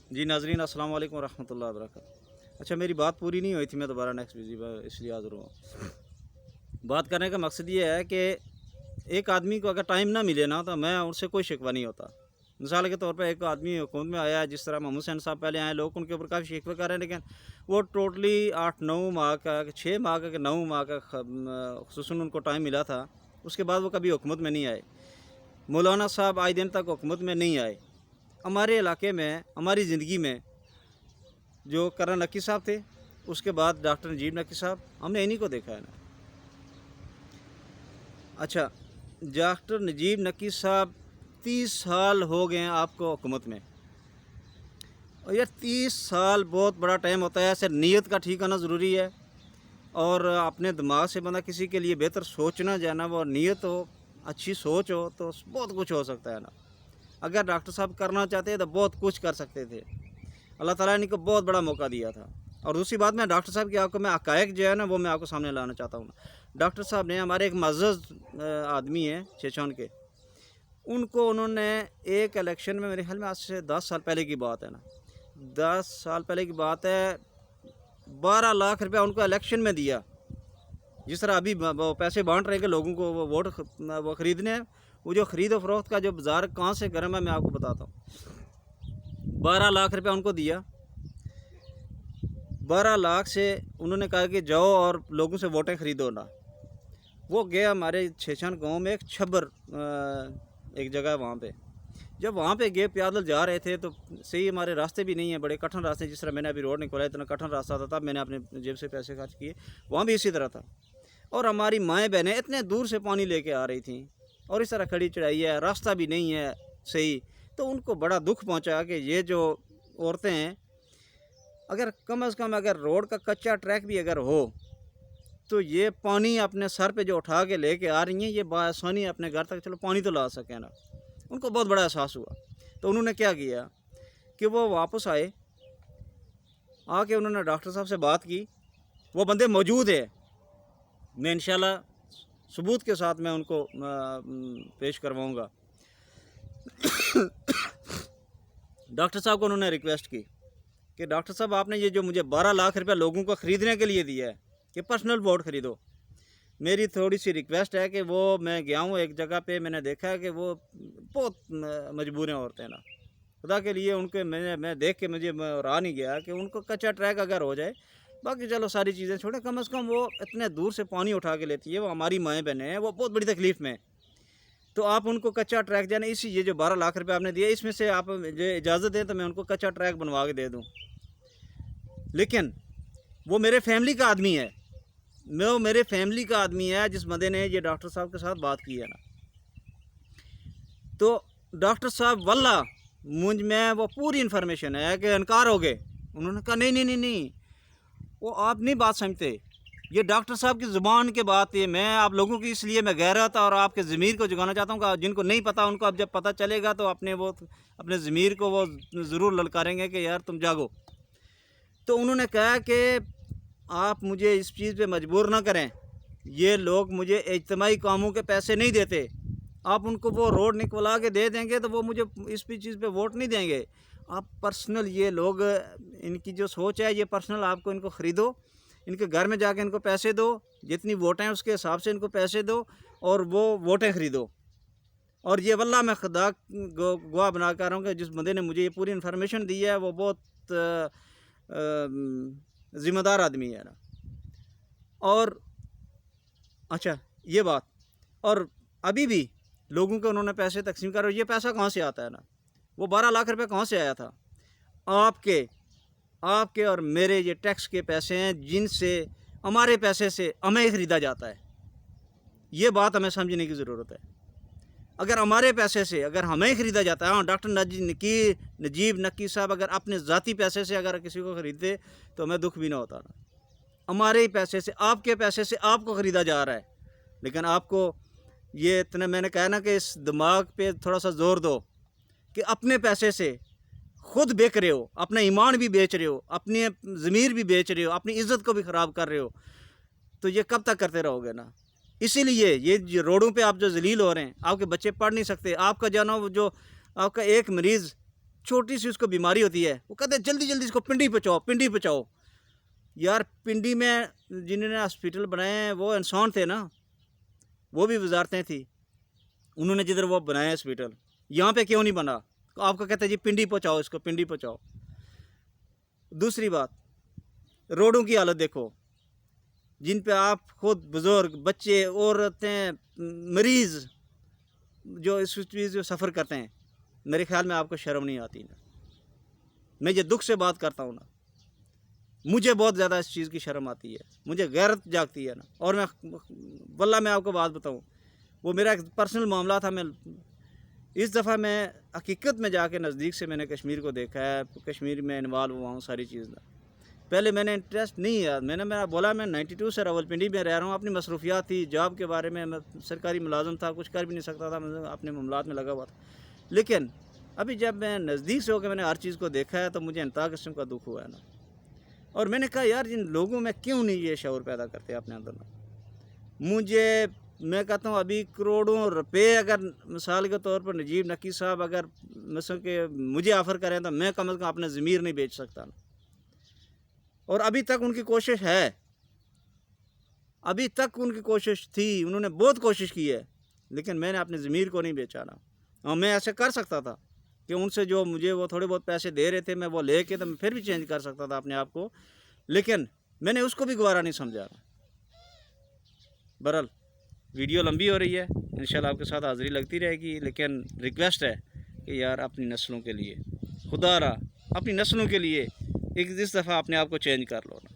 जी नाज़रीन, अस्सलाम वालेकुम रहमतुल्लाहि व बरकातहू। अच्छा, मेरी बात पूरी नहीं हुई थी, मैं दोबारा नेक्स्ट बिजी इसलिए हाज़िर हुआ। बात करने का मकसद ये है कि एक आदमी को अगर टाइम ना मिले ना, तो मैं उससे कोई शिकवा नहीं होता। मिसाल के तौर पे एक आदमी हुकूमत में आया है, जिस तरह मोहम्मद हुसैन साहब पहले आए, लोग उनके ऊपर काफ़ी शिकवे कर रहे हैं, लेकिन वो टोटली 8-9 माह का, 6 माह का, 9 माह का खुसूसन उनको टाइम मिला था। उसके बाद वो कभी हुकूमत में नहीं आए। मौलाना साहब आए दिन तक हुकूमत में नहीं आए। हमारे इलाके में, हमारी ज़िंदगी में जो करण नक्की साहब थे, उसके बाद डॉक्टर नजीब नक्की साहब, हमने इन्हीं को देखा है ना। अच्छा, डॉक्टर नजीब नक्की साहब 30 साल हो गए हैं आपको हुकूमत में, और यार 30 साल बहुत बड़ा टाइम होता है। सिर्फ नीयत का ठीक होना ज़रूरी है, और अपने दिमाग से बंदा किसी के लिए बेहतर सोचना जाना, वो नीयत हो, अच्छी सोच हो, तो बहुत कुछ हो सकता है ना। अगर डॉक्टर साहब करना चाहते तो बहुत कुछ कर सकते थे। अल्लाह ताला ने इनको बहुत बड़ा मौका दिया था। और दूसरी बात, मैं डॉक्टर साहब की आपको मैं हक़ाइक़ जो है ना, वो मैं आपको सामने लाना चाहता हूँ। डॉक्टर साहब ने, हमारे एक मुअज़्ज़ज़ आदमी हैं शेषान के, उनको उन्होंने एक इलेक्शन में, मेरे ख्याल में आज से 10 साल पहले की बात है ना, 10 साल पहले की बात है, 12 लाख रुपया उनको इलेक्शन में दिया। जिस तरह अभी वो पैसे बांट रहे हैं कि लोगों को वो वोट वो ख़रीदने हैं, वो जो ख़रीद और फरोख्त का जो बाज़ार कहाँ से गर्म है, मैं आपको बताता हूँ। 12 लाख रुपया उनको दिया। 12 लाख से उन्होंने कहा कि जाओ और लोगों से वोटें ख़रीदो ना। वो गए हमारे छेछान गांव में, एक छब्बर एक जगह है वहाँ पे। जब वहाँ पे गए, पैदल जा रहे थे, तो सही हमारे रास्ते भी नहीं है, बड़े कठिन रास्ते। जिस तरह मैंने अभी रोड निकाला, इतना कठिन रास्ता था, तब मैंने अपने जेब से पैसे खर्च किए। वहाँ भी इसी तरह था। और हमारी माएँ बहनें इतने दूर से पानी लेके आ रही थीं, और इस तरह खड़ी चढ़ाई है, रास्ता भी नहीं है सही। तो उनको बड़ा दुख पहुँचा कि ये जो औरतें हैं, अगर कम से कम अगर रोड का कच्चा ट्रैक भी अगर हो, तो ये पानी अपने सर पे जो उठा के लेके आ रही हैं, ये बआसानी अपने घर तक चलो पानी तो ला सकें ना। उनको बहुत बड़ा एहसास हुआ। तो उन्होंने क्या किया कि वो वापस आए, आके उन्होंने डॉक्टर साहब से बात की। वो बंदे मौजूद है, मैं इंशाल्लाह सबूत के साथ मैं उनको पेश करवाऊँगा। डॉक्टर साहब को उन्होंने रिक्वेस्ट की कि डॉक्टर साहब, आपने ये जो मुझे 12 लाख रुपया लोगों को ख़रीदने के लिए दिया है कि पर्सनल वोट ख़रीदो, मेरी थोड़ी सी रिक्वेस्ट है कि वो, मैं गया हूँ एक जगह पे, मैंने देखा है कि वो बहुत मजबूर हैं औरतें ना। खुदा के लिए उनके मैं देख के मुझे रहा नहीं गया कि उनको कच्चा ट्रैक अगर हो जाए, बाकी चलो सारी चीज़ें छोड़े, कम से कम वो इतने दूर से पानी उठा के लेती है, वो हमारी माएँ बहनें हैं, वो बहुत बड़ी तकलीफ़ में। तो आप उनको कच्चा ट्रैक देना, इसी ये जो 12 लाख रुपये आपने दिया, इसमें से आप मुझे इजाज़त दें तो मैं उनको कच्चा ट्रैक बनवा के दे दूँ। लेकिन वो मेरे फैमिली का आदमी है, वो मेरे फैमिली का आदमी है जिस बंदे ने ये डॉक्टर साहब के साथ बात की है ना। तो डॉक्टर साहब वल्ला मुझ में वो पूरी इन्फॉर्मेशन है कि इनकार हो गए। उन्होंने कहा नहीं नहीं नहीं नहीं, वो आप नहीं बात समझते, ये डॉक्टर साहब की ज़ुबान के बात है। मैं आप लोगों की इसलिए मैं गैरत और आपके ज़मीर को जगाना चाहता हूँ कि जिनको नहीं पता उनको अब जब पता चलेगा तो अपने ज़मीर को वो ज़रूर ललकारेंगे कि यार तुम जागो। तो उन्होंने कहा कि आप मुझे इस चीज़ पे मजबूर ना करें, ये लोग मुझे इज्तिमाई कामों के पैसे नहीं देते। आप उनको वो रोड निकलवा के दे देंगे तो वो मुझे इस भी चीज़ पे वोट नहीं देंगे। आप पर्सनल, ये लोग, इनकी जो सोच है, ये पर्सनल आपको इनको ख़रीदो, इनके घर में जाके इनको पैसे दो, जितनी वोटें हैं उसके हिसाब से इनको पैसे दो, और वो वोटें ख़रीदो। और ये वल्लाह मैं खुदा गवाह बना कर रहा हूँ कि जिस बंदे ने मुझे ये पूरी इन्फॉर्मेशन दी है, वो बहुत ज़िम्मेदार आदमी है ना। और अच्छा, ये बात, और अभी भी लोगों को उन्होंने पैसे तकसीम कर, ये पैसा कहाँ से आता है ना, वो 12 लाख रुपए कहाँ से आया था? आपके आपके और मेरे ये टैक्स के पैसे हैं, जिनसे, हमारे पैसे से हमें ख़रीदा जाता है। ये बात हमें समझने की ज़रूरत है। अगर हमारे पैसे से अगर हमें ख़रीदा जाता है, हाँ, डॉक्टर नजीब नक्की साहब अगर अपने ज़ाती पैसे से अगर किसी को ख़रीदते तो हमें दुख भी ना होता ना। हमारे ही पैसे से, आपके पैसे से आपको ख़रीदा जा रहा है। लेकिन आपको ये इतना, मैंने कहा ना कि इस दिमाग पे थोड़ा सा ज़ोर दो कि अपने पैसे से खुद बेच रहे हो, अपना ईमान भी बेच रहे हो, अपनी ज़मीर भी बेच रहे हो, अपनी इज़्ज़त को भी ख़राब कर रहे हो। तो ये कब तक करते रहोगे ना। इसीलिए ये रोडों पे आप जो ज़लील हो रहे हैं, आपके बच्चे पढ़ नहीं सकते, आपका जो आपका एक मरीज़ छोटी सी उसको बीमारी होती है, वो कहते हैं जल्दी जल्दी इसको पिंडी पहुँचाओ, पिंडी पहुँचाओ। यार पिंडी में जिन्होंने हॉस्पिटल बनाए हैं वो इंसान थे ना, वो भी वजारतें थी, उन्होंने जिधर वो बनाया हॉस्पिटल, यहाँ पे क्यों नहीं बना? आपको कहते हैं जी पिंडी पहुँचाओ, इसको पिंडी पहुँचाओ। दूसरी बात, रोडों की हालत देखो, जिन पे आप खुद बुज़ुर्ग, बच्चे, औरतें, मरीज़ जो इस चीज़ जो सफ़र करते हैं, मेरे ख्याल में आपको शर्म नहीं आती ना। मैं ये दुख से बात करता हूँ ना, मुझे बहुत ज़्यादा इस चीज़ की शर्म आती है, मुझे गैरत जागती है ना। और मैं वल्लाह मैं आपको बात बताऊँ, वो मेरा एक पर्सनल मामला था। मैं इस दफ़ा मैं हकीकत में जाके नज़दीक से मैंने कश्मीर को देखा है, कश्मीर में इन्वॉल्व हुआ हूँ सारी चीज़ ना। पहले मैंने इंटरेस्ट नहीं है, मैंने बोला मैं 92 से रावलपिंडी में रह रहा हूँ, अपनी मसरूफियात थी, जॉब के बारे में, मैं सरकारी मुलाजम था, कुछ कर भी नहीं सकता था, मैं अपने मामलात में लगा हुआ था। लेकिन अभी जब मैं नज़दीक से होकर मैंने हर चीज़ को देखा है तो मुझे इंतहा किस्म का दुख हुआ है ना। और मैंने कहा यार जिन लोगों में क्यों नहीं ये शऊर पैदा करते अपने अंदर ना। मैं कहता हूँ अभी करोड़ों रुपए अगर मिसाल के तौर पर नजीब नकी साहब अगर मिसल के मुझे ऑफ़र करें तो मैं कम अज़ कम अपना ज़मीर नहीं बेच सकता ना। और अभी तक उनकी कोशिश है, अभी तक उनकी कोशिश थी, उन्होंने बहुत कोशिश की है, लेकिन मैंने अपने ज़मीर को नहीं बेचा ना। और मैं ऐसे कर सकता था कि उनसे जो मुझे वो थोड़े बहुत पैसे दे रहे थे, मैं वो लेके तो मैं फिर भी चेंज कर सकता था अपने आप को, लेकिन मैंने उसको भी गवारा नहीं समझा। बहरहाल वीडियो लंबी हो रही है, इंशाल्लाह आपके साथ हाज़िरी लगती रहेगी, लेकिन रिक्वेस्ट है कि यार अपनी नस्लों के लिए, खुदा रहा अपनी नस्लों के लिए एक इस दफ़ा अपने आप को चेंज कर लो ना।